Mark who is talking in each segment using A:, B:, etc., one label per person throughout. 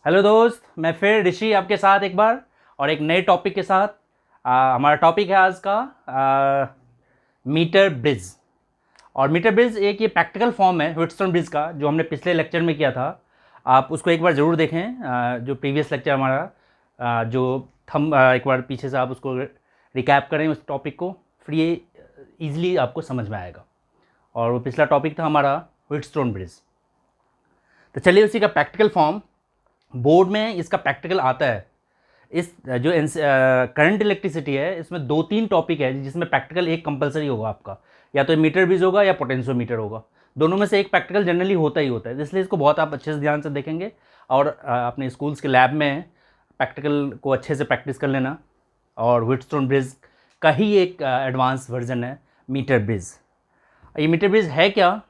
A: Hello दोस्त, मैं फिर ऋषि आपके साथ एक बार और एक नए टॉपिक के साथ। हमारा टॉपिक है आज का मीटर ब्रिज। और मीटर ब्रिज एक ये प्रैक्टिकल फॉर्म है व्हीटस्टोन ब्रिज का, जो हमने पिछले लेक्चर में किया था। आप उसको एक बार ज़रूर देखें, जो प्रीवियस लेक्चर हमारा जो थम एक बार पीछे से आप उसको रिकैप करें उस टॉपिक को, फिर ये ईजिली आपको समझ में आएगा। और वो पिछला टॉपिक था हमारा व्हीटस्टोन ब्रिज। तो चलिए उसी का प्रैक्टिकल फॉर्म, बोर्ड में इसका प्रैक्टिकल आता है। इस जो करंट इलेक्ट्रिसिटी है, इसमें 2-3 टॉपिक है जिसमें प्रैक्टिकल एक कंपलसरी होगा आपका, या तो मीटर ब्रिज होगा या पोटेंशियोमीटर होगा। दोनों में से एक प्रैक्टिकल जनरली होता ही होता है, इसलिए इसको बहुत आप अच्छे से ध्यान से देखेंगे और अपने स्कूल्स के लैब में प्रैक्टिकल को अच्छे से प्रैक्टिस कर लेना। और व्हीटस्टोन ब्रिज का ही एक एडवांस वर्जन है मीटर ब्रिज। ये मीटर ब्रिज है क्या?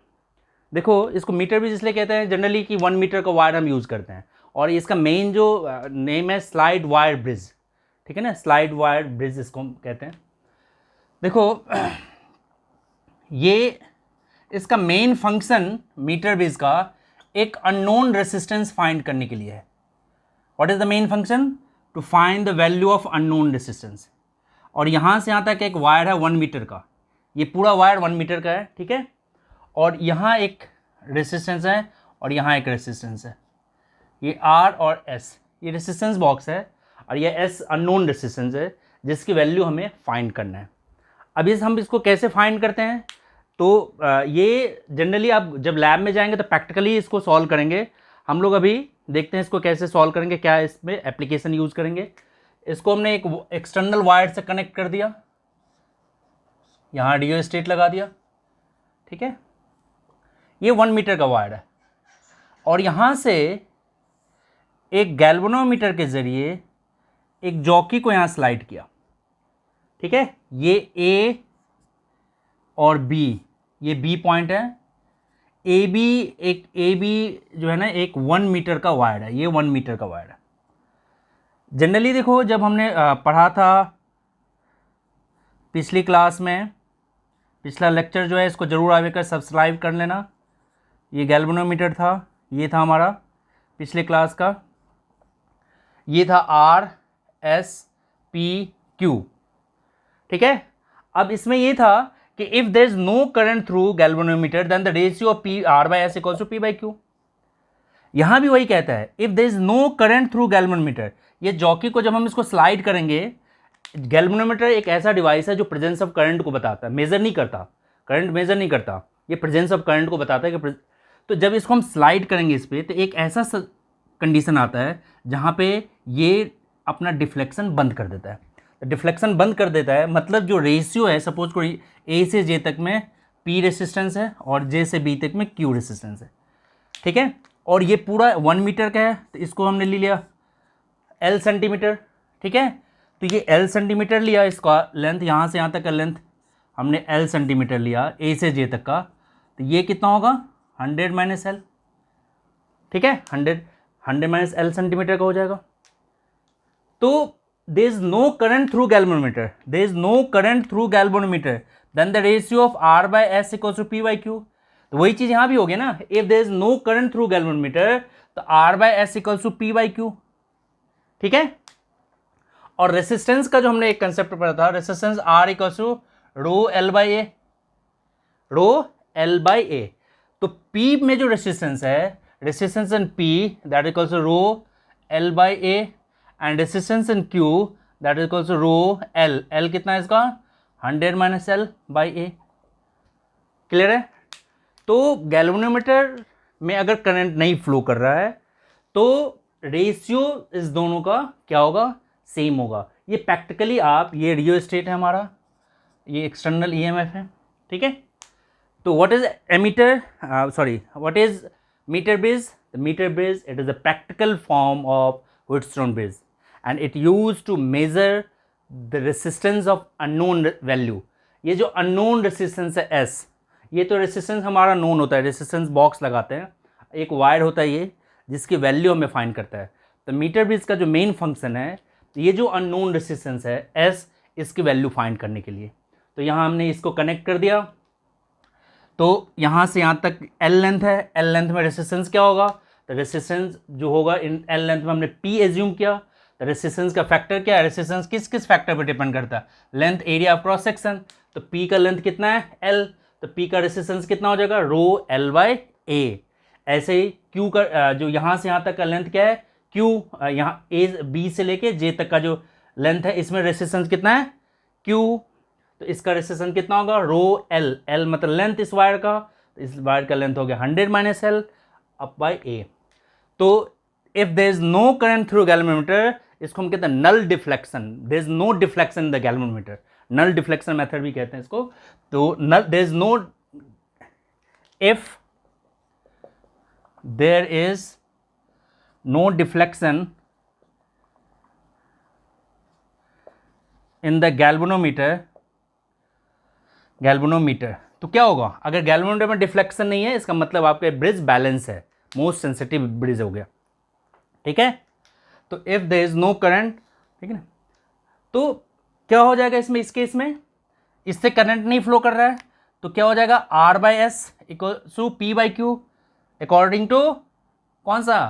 A: देखो, इसको मीटर ब्रिज इसलिए कहते हैं जनरली कि 1 मीटर का वायर हम यूज़ करते हैं, और इसका मेन जो नेम है स्लाइड वायर ब्रिज। ठीक है ना, स्लाइड वायर ब्रिज इसको हम कहते हैं। देखो ये इसका मेन फंक्शन मीटर ब्रिज का एक अननोन रेसिस्टेंस फाइंड करने के लिए है। What is the main function? To find the value of unknown resistance. और यहाँ से यहाँ तक एक वायर है 1 मीटर का, ये पूरा वायर 1 मीटर का है, ठीक है। और यहाँ एक रेसिस्टेंस है और यहाँ एक रेसिस्टेंस है, ये R और S, ये रेसिस्टेंस बॉक्स है, और ये S अननोन रेसिस्टेंस है जिसकी वैल्यू हमें फाइंड करना है। अब हम इसको कैसे फाइंड करते हैं? तो ये जनरली आप जब लैब में जाएंगे तो प्रैक्टिकली इसको सॉल्व करेंगे। हम लोग अभी देखते हैं इसको कैसे सॉल्व करेंगे, क्या इसमें एप्लीकेशन यूज़ करेंगे। इसको हमने एक एक्सटर्नल वायर से कनेक्ट कर दिया, यहाँ रियोस्टेट लगा दिया, ठीक है। ये 1 मीटर का वायर है, और यहाँ से एक गैल्वेनोमीटर के ज़रिए एक जॉकी को यहाँ स्लाइड किया, ठीक है। ये A और B, ये B पॉइंट है। A B जो है ना, एक 1 मीटर का वायर है, ये 1 मीटर का वायर है। जनरली देखो, जब हमने पढ़ा था पिछली क्लास में, पिछला लेक्चर जो है इसको ज़रूर आकर सब्सक्राइब कर लेना। ये गैल्वेनोमीटर था, ये था हमारा पिछले क्लास का, ये था R S P Q, ठीक है। अब इसमें ये था कि if there is no current through galvanometer then the ratio of P R by S equals to P by Q। यहाँ भी वही कहता है, if there is no current through galvanometer. ये जॉकी को जब हम इसको स्लाइड करेंगे, गैल्वेनोमीटर एक ऐसा डिवाइस है जो प्रेजेंस ऑफ करंट को बताता है, मेजर नहीं करता, करंट मेजर नहीं करता, ये प्रेजेंस ऑफ करंट को बताता है कि तो जब इसको हम स्लाइड करेंगे इस पर, तो एक ऐसा कंडीशन आता है जहाँ पे ये अपना डिफ्लेक्शन बंद कर देता है। डिफ्लेक्शन बंद कर देता है मतलब जो रेशियो है, सपोज को A से J तक में P रेसिस्टेंस है और J से B तक में Q रेसिस्टेंस है, ठीक है। और ये पूरा 1 मीटर का है, तो इसको हमने ले लिया L सेंटीमीटर, ठीक है। तो ये L सेंटीमीटर लिया, इसका लेंथ यहाँ से यहाँ तक का लेंथ हमने L सेंटीमीटर लिया, A से J तक का। तो ये कितना होगा? 100 माइनस L, ठीक है। 100 माइनस L सेंटीमीटर का हो जाएगा। तो there is no current through galvanometer, there is no current through galvanometer, then the ratio of R by S equals to P by Q। तो वही चीज यहां भी होगी ना, if there is no current through galvanometer तो R by S equals to P by Q, ठीक है। और रेसिस्टेंस का जो हमने एक कंसेप्ट पढ़ा था, resistance R equals to rho L by A, rho L by A. तो P में जो रेसिस्टेंस है, resistance in P that equals to rho L by A, and resistance in Q that is equals to rho L। L कितना है इसका? 100 minus L by A. Clear है? तो galvanometer में अगर करंट नहीं फ्लो कर रहा है तो रेशियो इस दोनों का क्या होगा? सेम होगा। ये प्रैक्टिकली आप, ये रियोस्टेट है हमारा, ये एक्सटर्नल EMF है, ठीक है। तो what is ammeter, what is meter bridge? Meter bridge, it is a practical form of Wheatstone bridge and it used to measure the resistance of unknown value। ये जो unknown resistance है S, ये तो resistance हमारा known होता है, resistance box लगाते हैं, एक वायर होता है ये जिसकी वैल्यू हमें फाइंड करता है। तो मीटर ब्रिज का जो मेन फंक्शन है, ये जो अननोन रेसिस्टेंस है S, इसकी वैल्यू फाइंड करने के लिए। तो यहाँ हमने इसको कनेक्ट कर दिया, तो यहाँ से यहाँ तक L लेंथ है, L लेंथ में रेसिस्टेंस क्या होगा? तो रेसिस्टेंस जो होगा इन एल लेंथ में हमने पी एज्यूम किया, तो रेसिस्टेंस का फैक्टर क्या है, रेसिस्टेंस किस किस फैक्टर पर डिपेंड करता है, length area of cross section, तो पी का लेंथ कितना है एल, तो पी का रेसिस्टेंस कितना हो जाएगा रो एल बाई ए। ऐसे ही क्यू का जो यहाँ से यहाँ तक का लेंथ क्या है क्यू, यहाँ ए बी से लेके जे तक का जो लेंथ है इसमें रेसिस्टेंस कितना है क्यू, तो इसका रेसिस्टेंस कितना होगा रो एल, एल मतलब लेंथ इस वायर का, तो इस वायर का लेंथ हो गया 100 minus L up by A. तो if there is no current through galvanometer, इसको हम कहते हैं null deflection, there is no deflection in the galvanometer, null deflection method भी कहते हैं इसको। तो null there is no, if there is no deflection in the galvanometer, galvanometer तो क्या होगा, अगर गैल्वेनोमीटर में डिफ्लेक्शन नहीं है इसका मतलब आपका ब्रिज बैलेंस है, मोस्ट सेंसिटिव ब्रिज हो गया, ठीक है। तो if there is no current, ठीक है ना, तो क्या हो जाएगा इसमें, इस केस में इससे करंट नहीं फ्लो कर रहा है, तो क्या हो जाएगा R by S equal to P by Q according to कौन सा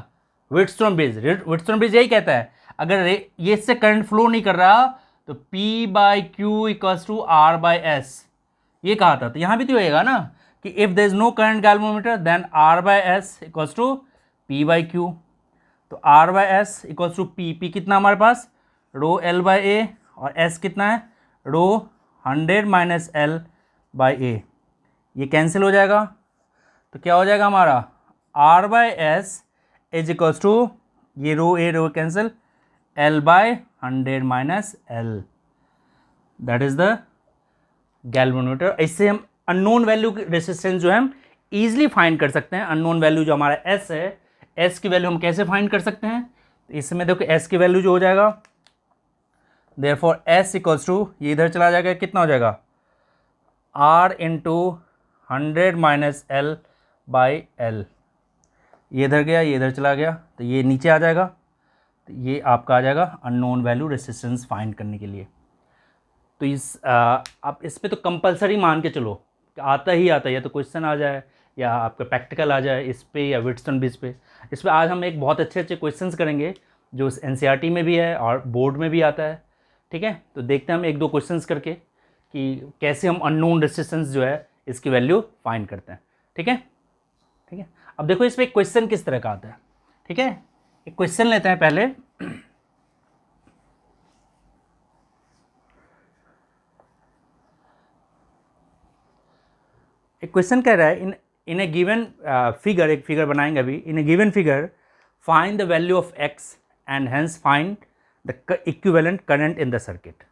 A: व्हिटस्टोन ब्रिज, व्हिटस्टोन ब्रिज यही कहता है अगर ये इससे करंट फ्लो नहीं कर रहा तो P by Q equals to R by S, ये कहा था। तो यहाँ भी तो होएगा ना कि if there is no current galvanometer then R by S equals to P by Q, तो R by S equals to P, P कितना हमारे पास रो एल बाई ए, और एस कितना है rho 100 minus L by A, ये cancel हो जाएगा, तो क्या हो जाएगा हमारा R by S is equals to ये rho A rho cancel L by 100 minus L, that is the galvanometer. इससे हम अननोन वैल्यू रेसिस्टेंस जो है हम इजीली फाइंड कर सकते हैं। अननोन वैल्यू जो हमारा एस है, एस की वैल्यू हम कैसे फाइंड कर सकते हैं, तो इसमें देखो एस की वैल्यू जो हो जाएगा देयरफॉर एस इक्वल्स टू ये इधर चला जाएगा, कितना हो जाएगा R into 100 minus L by L, ये इधर गया ये इधर चला गया, तो ये नीचे आ जाएगा, तो ये आपका आ जाएगा अननोन वैल्यू रेसिस्टेंस फाइंड करने के लिए। तो आप इस पे तो कंपलसरी मान के चलो कि आता ही आता है, या तो क्वेश्चन आ जाए या आपका प्रैक्टिकल आ जाए इस पे या व्हिटस्टोन ब्रिज पे। इस पर आज हम एक बहुत अच्छे अच्छे क्वेश्चंस करेंगे जो एनसीईआरटी में भी है और बोर्ड में भी आता है, ठीक है। तो देखते हैं हम एक दो क्वेश्चंस करके कि कैसे हम अननोन रेसिस्टेंस जो है इसकी वैल्यू फाइंड करते हैं, ठीक है। ठीक है, अब देखो इस पर एक क्वेश्चन किस तरह का आता है, ठीक है। एक क्वेश्चन लेते हैं पहले। एक क्वेश्चन कह रहा है इन ए गिवन फिगर, एक फिगर बनाएंगे अभी, in a given figure find the value of X and hence find the equivalent current in the circuit.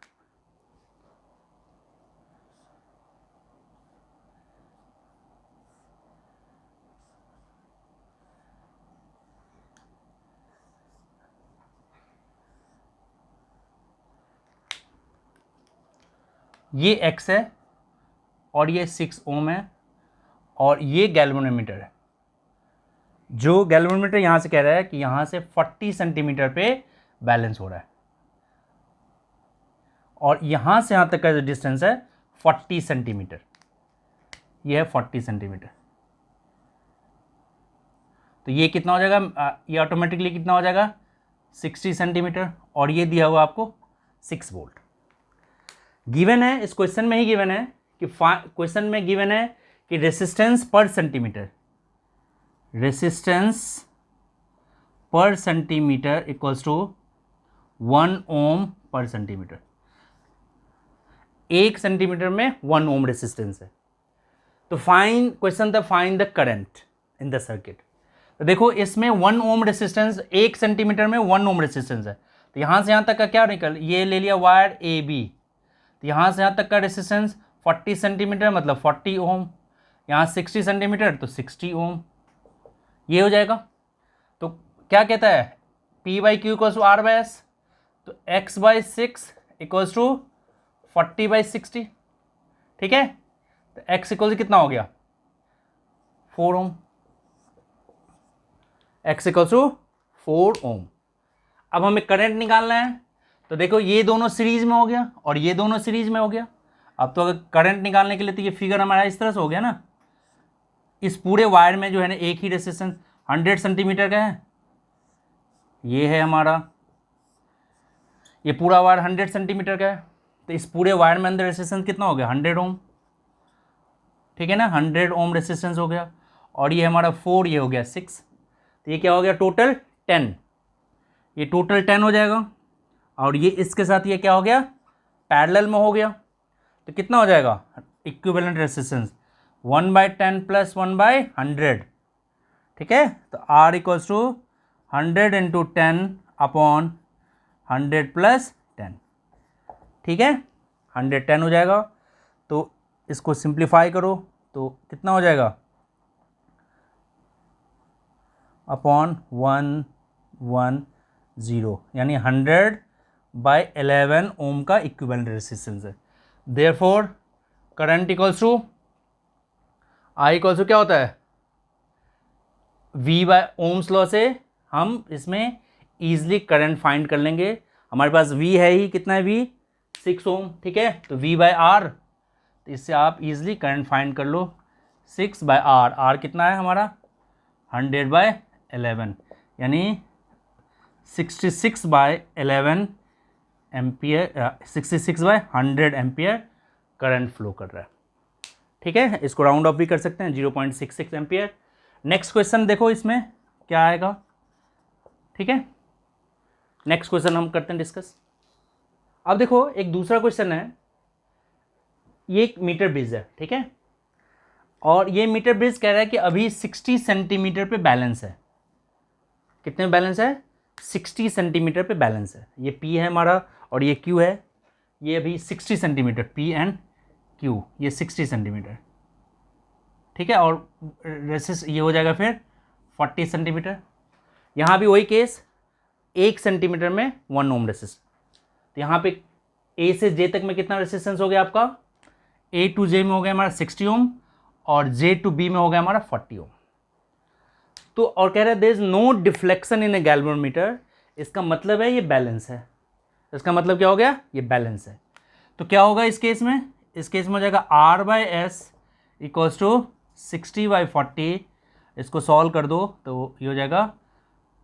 A: ये एक्स है और ये 6 ओम है और ये गैल्वेनोमीटर है। जो गैल्वेनोमीटर यहाँ से कह रहा है कि यहाँ से 40 सेंटीमीटर पे बैलेंस हो रहा है और यहाँ से यहाँ तक का जो डिस्टेंस है 40 सेंटीमीटर, ये है 40 सेंटीमीटर। तो ये कितना हो जाएगा, ये ऑटोमेटिकली कितना हो जाएगा 60 सेंटीमीटर, और ये दिया हुआ आपको 6 वोल्ट गिवन है। इस क्वेश्चन में ही गिवन है कि क्वेश्चन में गिवन है कि रेसिस्टेंस पर सेंटीमीटर, रेसिस्टेंस पर सेंटीमीटर इक्वल्स टू 1 ओम पर सेंटीमीटर। 1 सेंटीमीटर में 1 ओम रेसिस्टेंस है। तो क्वेश्चन था find the current in the circuit. तो देखो इसमें 1 ओम रेसिस्टेंस, 1 सेंटीमीटर में 1 ओम रेसिस्टेंस है। तो यहाँ से यहाँ तक का क्या निकल, ये ले लिया वायर ए बी, तो यहाँ से यहाँ तक का रेसिस्टेंस 40 सेंटीमीटर मतलब 40 ओम, यहाँ 60 सेंटीमीटर तो 60 ओम, ये हो जाएगा। तो क्या कहता है P by Q equals to R by S, तो x by 6 equals to 40 by 60, ठीक है। तो x इक्वल कितना हो गया 4 ओम, x इक्वल्स टू 4 ओम। अब हमें करंट निकालना है, तो देखो ये दोनों सीरीज में हो गया और ये दोनों सीरीज में हो गया। अब तो अगर करंट निकालने के लिए तो ये फिगर हमारा इस तरह से हो गया ना, इस पूरे वायर में जो है ना एक ही रेसिस्टेंस, 100 सेंटीमीटर का है, ये है हमारा, ये पूरा वायर 100 सेंटीमीटर का है, तो इस पूरे वायर में अंदर रेसिस्टेंस कितना हो गया 100 ओम, ठीक है ना, 100 ओम रेसिस्टेंस हो गया। और ये हमारा 4, ये हो गया 6, तो ये क्या हो गया टोटल 10, ये टोटल 10 हो जाएगा। और ये इसके साथ ये क्या हो गया पैरेलल में हो गया, तो कितना हो जाएगा इक्विवेलेंट रेसिस्टेंस 1/10 प्लस 1/100, ठीक है। तो R equals to 100 into 10 upon 100 plus 10, ठीक है, 110 हो जाएगा। तो इसको सिंप्लीफाई करो तो कितना हो जाएगा अपॉन 110, यानी 100/11 ओम का इक्विवेलेंट रेसिस्टेंस है। Therefore current equals to I equals to क्या होता है V बाय ओम्स लॉ से हम इसमें ईजिली करंट फाइंड कर लेंगे। हमारे पास V है ही, कितना है V 6 ओम, ठीक है, तो V/R, तो इससे आप ईजिली करंट फाइंड कर लो 6/R, R कितना है हमारा 100/11, यानी 66/11 एम्पियर, 66/100 एम्पियर करंट फ्लो कर रहा है, ठीक है। इसको राउंड ऑफ भी कर सकते हैं 0.66 एम्पियर। नेक्स्ट क्वेश्चन देखो इसमें क्या आएगा, ठीक है, नेक्स्ट क्वेश्चन हम करते हैं डिस्कस। अब देखो एक दूसरा क्वेश्चन है, ये एक मीटर ब्रिज है, ठीक है, और ये मीटर ब्रिज कह रहा है कि अभी 60 सेंटीमीटर पे बैलेंस है। कितने में बैलेंस है 60 सेंटीमीटर पे बैलेंस है। ये P है हमारा और ये Q है, ये अभी 60 सेंटीमीटर P एंड Q, ये 60 सेंटीमीटर, ठीक है, और रेसिस्ट ये हो जाएगा फिर 40 सेंटीमीटर। यहाँ भी वही केस 1 सेंटीमीटर में 1 ओम रेसिस्ट, तो यहाँ पे A से J तक में कितना रेसिस्टेंस हो गया आपका, A टू J में हो गया हमारा 60 ओम और J टू B में हो गया हमारा 40 ओम। तो और कह रहा है there is no deflection in a galvanometer, इसका मतलब है ये बैलेंस है, इसका मतलब क्या हो गया ये बैलेंस है। तो क्या होगा इस केस में, इस केस में हो जाएगा R/S इक्वल्स टू 60/40, इसको सॉल्व कर दो तो ये हो जाएगा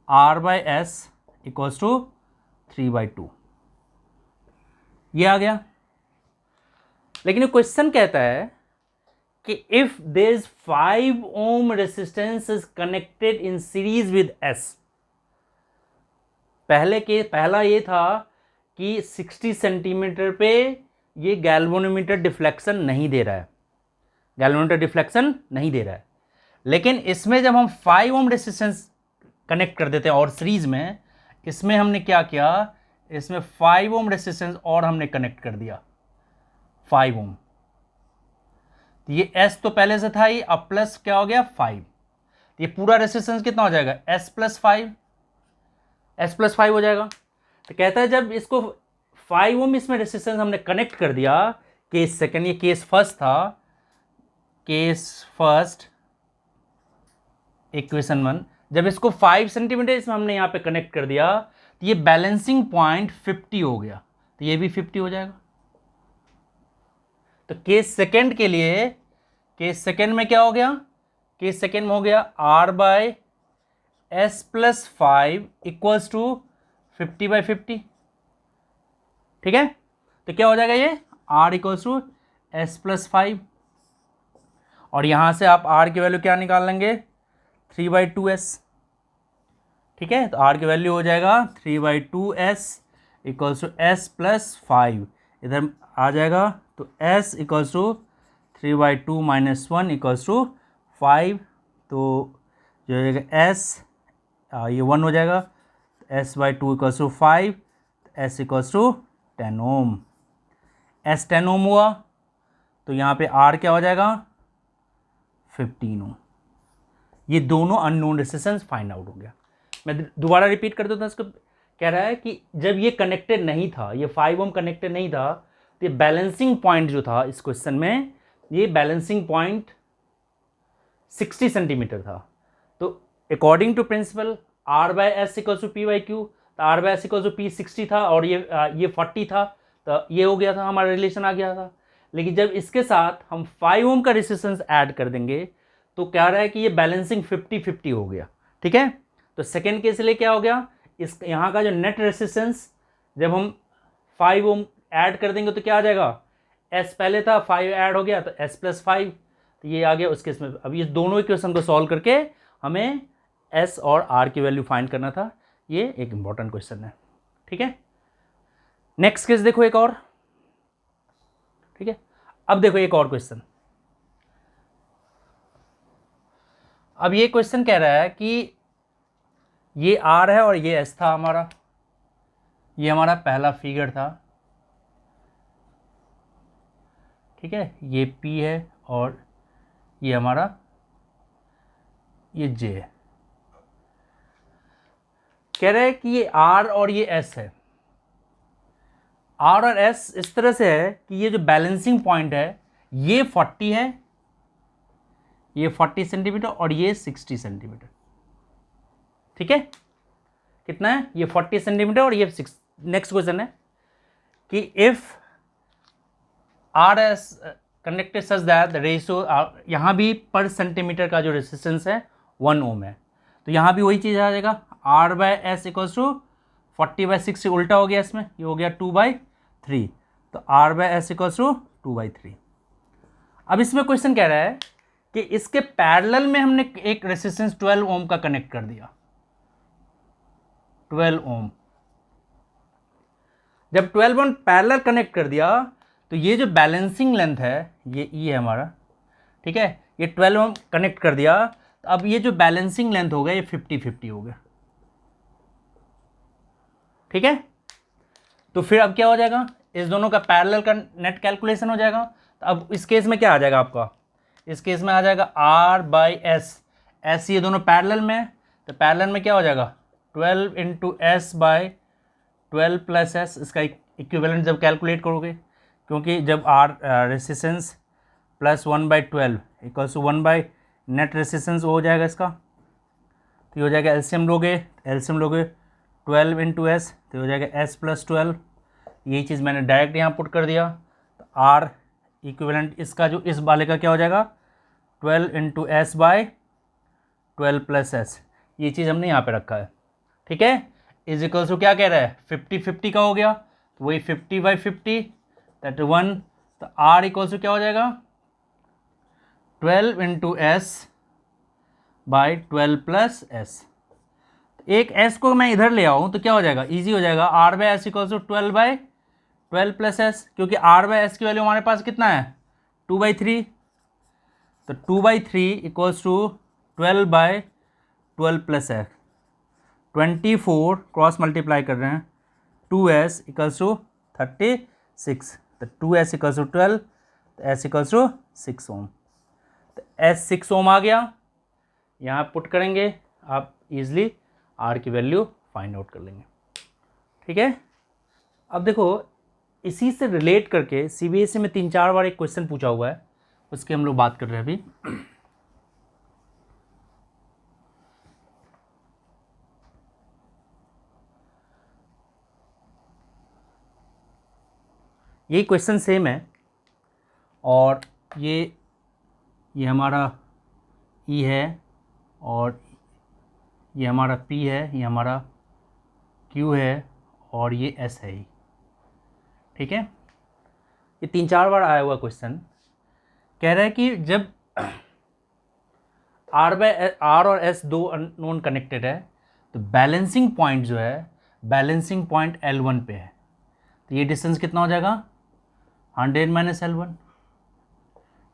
A: R/S इक्वल्स टू 3/2, ये आ गया। लेकिन ये क्वेश्चन कहता है कि if there is 5 ohm resistance is connected in series with S, पहला ये था कि 60 सेंटीमीटर पे ये गैल्वेनोमीटर डिफ्लेक्शन नहीं दे रहा है, गैल्वेनोमीटर डिफ्लेक्शन नहीं दे रहा है, लेकिन इसमें जब हम 5 ओम रेसिस्टेंस कनेक्ट कर देते हैं और सीरीज में, इसमें हमने क्या किया, इसमें 5 ओम रेसिस्टेंस और हमने कनेक्ट कर दिया 5 ओम, तो ये S तो पहले से था ही, अब प्लस क्या हो गया 5, तो ये पूरा रेसिस्टेंस कितना हो जाएगा S प्लस 5 हो जाएगा। तो कहता है जब इसको 5 ओम इसमें रेसिस्टेंस हमने कनेक्ट कर दिया, केस सेकंड, ये केस फर्स्ट था, केस फर्स्ट इक्वेशन 1, जब इसको 5 सेंटीमीटर इसमें हमने यहाँ पे कनेक्ट कर दिया तो ये बैलेंसिंग पॉइंट 50 हो गया, तो ये भी 50 हो जाएगा। तो केस सेकंड के लिए, केस सेकंड में क्या हो गया, केस सेकंड में हो गया R/S प्लस 5 इक्वल्स टू 50/50, ठीक है। तो क्या हो जाएगा ये R equals to S plus 5, और यहाँ से आप R की वैल्यू क्या निकाल लेंगे 3/2S, ठीक है। तो R की वैल्यू हो जाएगा 3/2S equals to S plus 5, इधर आ जाएगा, तो S equals to 3/2 minus 1 equals to 5, तो जो हो जाएगा S, ये 1 हो जाएगा, S/2 equals to 5, S equals to 10 ohm, S 10 ohm हुआ, तो यहाँ पे R क्या हो जाएगा 15 ओम। ये दोनों अननोन रेसिस्टेंस फाइंड आउट हो गया। मैं दोबारा रिपीट कर देता हूँ, इसको कह रहा है कि जब ये कनेक्टेड नहीं था, ये 5 ओम कनेक्टेड नहीं था, तो ये बैलेंसिंग पॉइंट जो था इस क्वेश्चन में, ये बैलेंसिंग पॉइंट 60 सेंटीमीटर था। तो according to principle R/S equals to P/Q, तो R/S इक्वल्स टू P 60 था और ये 40 था, तो ये हो गया था, हमारा रिलेशन आ गया था। लेकिन जब इसके साथ हम 5 ओम का रेसिस्टेंस ऐड कर देंगे तो क्या रहा है कि ये बैलेंसिंग 50-50 हो गया, ठीक है। तो सेकेंड केस लिए क्या हो गया, इस यहाँ का जो नेट रेसिस्टेंस जब हम 5 ओम ऐड कर देंगे तो क्या आ जाएगा, एस पहले था 5 ऐड हो गया तो एस प्लस 5, तो ये आ गया उस केस में। अब ये दोनों इक्वेशन को सॉल्व करके हमें एस और आर की वैल्यू फाइंड करना था। ये एक इंपॉर्टेंट क्वेश्चन है, ठीक है। नेक्स्ट केस देखो एक और, ठीक है। अब देखो एक और क्वेश्चन। अब ये क्वेश्चन कह रहा है कि ये आर है और ये एस था हमारा, ये हमारा पहला फिगर था, ठीक है। ये पी है और ये हमारा ये जे है। कह रहे हैं कि ये आर और ये एस है। आर और एस इस तरह से है कि ये जो बैलेंसिंग पॉइंट है ये 40 है, ये 40 सेंटीमीटर और ये 60 सेंटीमीटर, ठीक है। कितना है, ये 40 सेंटीमीटर और ये 6। नेक्स्ट क्वेश्चन है कि if R S connected such that the ratio, यहाँ भी पर सेंटीमीटर का जो रेसिस्टेंस है 1 ओम है, तो यहाँ भी वही चीज़ आ जाएगा, R by S equals to 40/6 उल्टा हो गया, इसमें ये हो गया 2/3, तो R by S equals to 2/3। अब इसमें क्वेश्चन कह रहा है कि इसके पैरेलल में हमने एक रेसिस्टेंस 12 ओम का कनेक्ट कर दिया, 12 ओम। जब 12 ओम पैरेलल कनेक्ट कर दिया तो ये जो बैलेंसिंग लेंथ है ये ई है हमारा, ठीक है। ये 12 ओम कनेक्ट कर दिया तो अब ये जो बैलेंसिंग लेंथ हो गया ये 50-50 हो गया, ठीक है। तो फिर अब क्या हो जाएगा, इस दोनों का पैरेलल का नेट कैलकुलेशन हो जाएगा। तो अब इस केस में क्या आ जाएगा आपका, इस केस में आ जाएगा आर बाई एस, एस ये दोनों पैरेलल में है तो पैरेलल में क्या हो जाएगा 12 into S by 12 plus S, इसका इक्विवेलेंट जब कैलकुलेट करोगे, क्योंकि जब R resistance plus 1/12 equals to 1 net resistance हो जाएगा इसका, तो ये हो जाएगा एलसीएम लोगे 12 इंटू एस तो हो जाएगा एस प्लस 12। यही चीज़ मैंने डायरेक्ट यहाँ पुट कर दिया, तो आर इक्विवेलेंट इसका जो इस वाले का क्या हो जाएगा 12 into S by 12 plus S, ये चीज़ हमने यहाँ पे रखा है, ठीक है। इज इक्वल्स टू क्या कह रहा है 50-50 का हो गया, तो वही 50/50 दैट 1, तो आर इक्वल्स टू क्या हो जाएगा 12 into S by 12 plus S. एक एस को मैं इधर ले आऊँ तो क्या हो जाएगा, इजी हो जाएगा, R by S equals to 12/12 plus S, क्योंकि आर बाई एस की वैल्यू हमारे पास कितना है 2/3, तो 2/3 equals to 12/12 plus S, 24 cross multiply कर रहे हैं 2s इक्वल्स टू 36, तो 2s इक्वल्स टू 12, तो s इक्वल्स टू 6 ओम, तो s 6 ओम आ गया। यहाँ पुट करेंगे आप इजली r की वैल्यू फाइंड आउट कर लेंगे, ठीक है। अब देखो इसी से रिलेट करके CBSE में 3-4 बार एक क्वेश्चन पूछा हुआ है, उसकी हम लोग बात कर रहे हैं अभी। यही क्वेश्चन सेम है और ये हमारा E है और ये हमारा P है, ये हमारा Q है और ये S है, ठीक है। ये 3-4 बार आया हुआ क्वेश्चन कह रहा है कि जब R और S दो अननोन कनेक्टेड है तो बैलेंसिंग पॉइंट जो है बैलेंसिंग पॉइंट L1 पे है, तो ये डिस्टेंस कितना हो जाएगा 100 माइनस L1।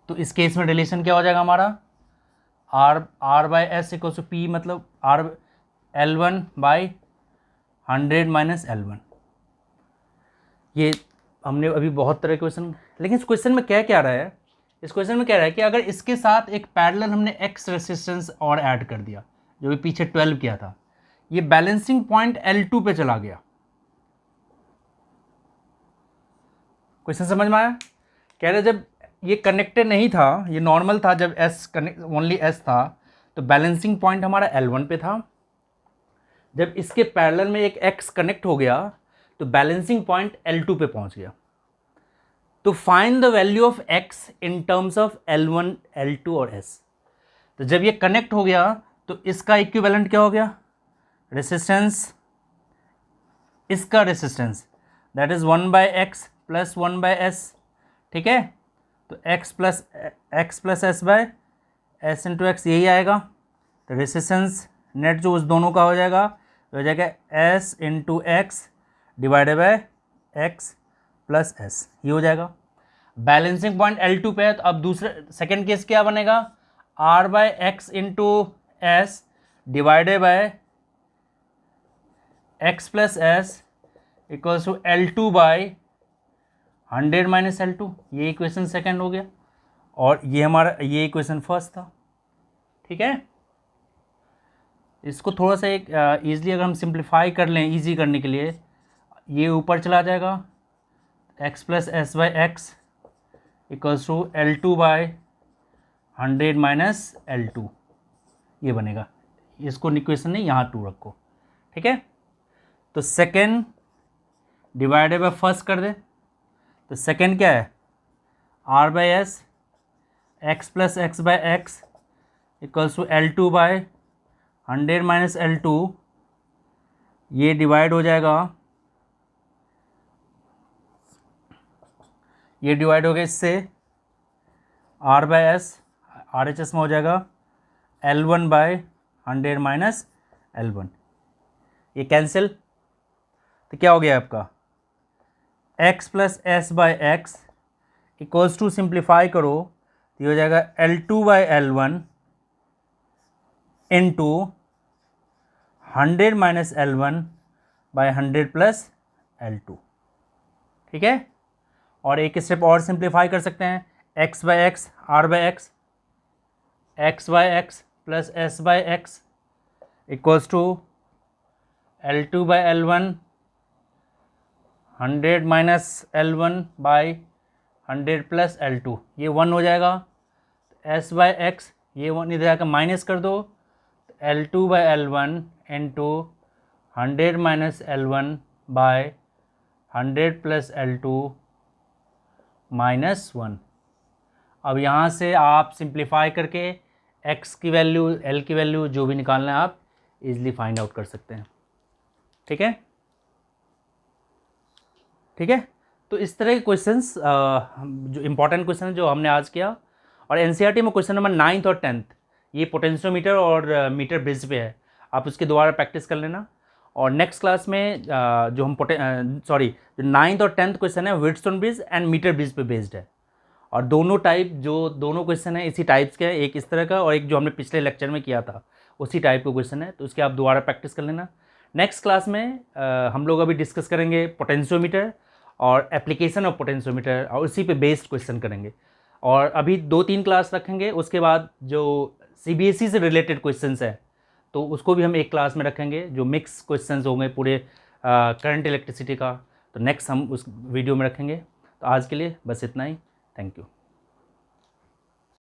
A: तो इस केस में रिलेशन क्या हो जाएगा हमारा R by S equal to P, मतलब L1 बाई 100 माइनस L1। ये हमने अभी बहुत तरह के क्वेश्चन, लेकिन इस क्वेश्चन में क्या रहा है, इस क्वेश्चन में कह रहा है कि अगर इसके साथ एक पैरेलल हमने X रेसिस्टेंस और ऐड कर दिया जो भी पीछे 12 किया था, ये बैलेंसिंग पॉइंट L2 पे चला गया। क्वेश्चन समझ में आया, कह रहे जब ये कनेक्टेड नहीं था, ये नॉर्मल था, जब S कनेक्ट ओनली S था तो बैलेंसिंग पॉइंट हमारा L1 पे था। जब इसके पैरेलल में एक X कनेक्ट हो गया तो बैलेंसिंग पॉइंट L2 पे पहुंच गया। तो find the value of X in terms of L1, L2 और S। तो जब ये कनेक्ट हो गया तो इसका इक्विवेलेंट क्या हो गया, रेसिस्टेंस, इसका resistance that is 1/x plus 1/s, ठीक है। तो x plus S by S into x यही आएगा। तो रेसिस्टेंस नेट जो उस दोनों का हो जाएगा s into x divided by X plus S, ये हो जाएगा। बैलेंसिंग पॉइंट L2 पे है, तो अब दूसरे सेकेंड केस क्या बनेगा, R by X into S divided by X plus S equals to L2 by 100 minus L2। ये इक्वेशन सेकेंड हो गया और ये हमारा ये इक्वेशन फर्स्ट था, ठीक है। इसको थोड़ा सा एक ईजिली अगर हम सिंप्लीफाई कर लें इजी करने के लिए, ये ऊपर चला जाएगा, x plus S by X equals to L2 by 100 minus L2, ये बनेगा। इसको इक्वेशन नहीं, यहाँ 2 रखो, ठीक है। तो सेकेंड डिवाइडेड बाय फर्स्ट कर दे, तो सेकेंड क्या है, R by S X plus X by X equals to L2 by 100 minus L2, ये डिवाइड हो जाएगा, ये डिवाइड हो गया इससे R बाई एस, RHS में हो जाएगा L1 बाय 100 माइनस L1, ये कैंसिल। तो क्या हो गया आपका, x plus S by X equals to simplify करो तो ये हो जाएगा L2 by L1 into 100 minus L1 by 100 plus L2, ठीक है। और एक स्टेप और सिंप्लीफाई कर सकते हैं, x by X R by X, X by X plus S by X equals to L2 by L1 100 minus L1 by 100 plus L2, ये 1 हो जाएगा। s बाई एक्स ये 1 इधर आकर माइनस कर दो, L2 by L1 into 100 minus L1 by 100 plus L2 minus 1। अब यहाँ से आप सिंप्लीफाई करके x की वैल्यू L की वैल्यू जो भी निकालना है आप इजीली फाइंड आउट कर सकते हैं, ठीक है, ठीक है। तो इस तरह के क्वेश्चंस जो इम्पोर्टेंट क्वेश्चन जो हमने आज किया, और एनसीईआरटी में क्वेश्चन नंबर 9th और 10th ये पोटेंशियोमीटर और मीटर ब्रिज पे है, आप उसके दोबारा प्रैक्टिस कर लेना। और नेक्स्ट क्लास में जो हम जो 9th और 10th क्वेश्चन है Wheatstone bridge and meter bridge पे बेस्ड है, और दोनों दोनों क्वेश्चन है इसी टाइप्स के हैं, एक इस तरह का और एक जो हमने पिछले लेक्चर में किया था उसी टाइप का क्वेश्चन है, तो उसके आप दोबारा प्रैक्टिस कर लेना। नेक्स्ट क्लास में हम लोग अभी डिस्कस करेंगे पोटेंशियोमीटर और एप्लीकेशन ऑफ पोटेंशियोमीटर, और उसी पे बेस्ड क्वेश्चन करेंगे। और अभी 2-3 क्लास रखेंगे, उसके बाद जो सीबीएसई से रिलेटेड क्वेश्चंस हैं तो उसको भी हम एक क्लास में रखेंगे, जो मिक्स क्वेश्चंस होंगे पूरे करंट इलेक्ट्रिसिटी का, तो नेक्स्ट हम उस वीडियो में रखेंगे। तो आज के लिए बस इतना ही, थैंक यू।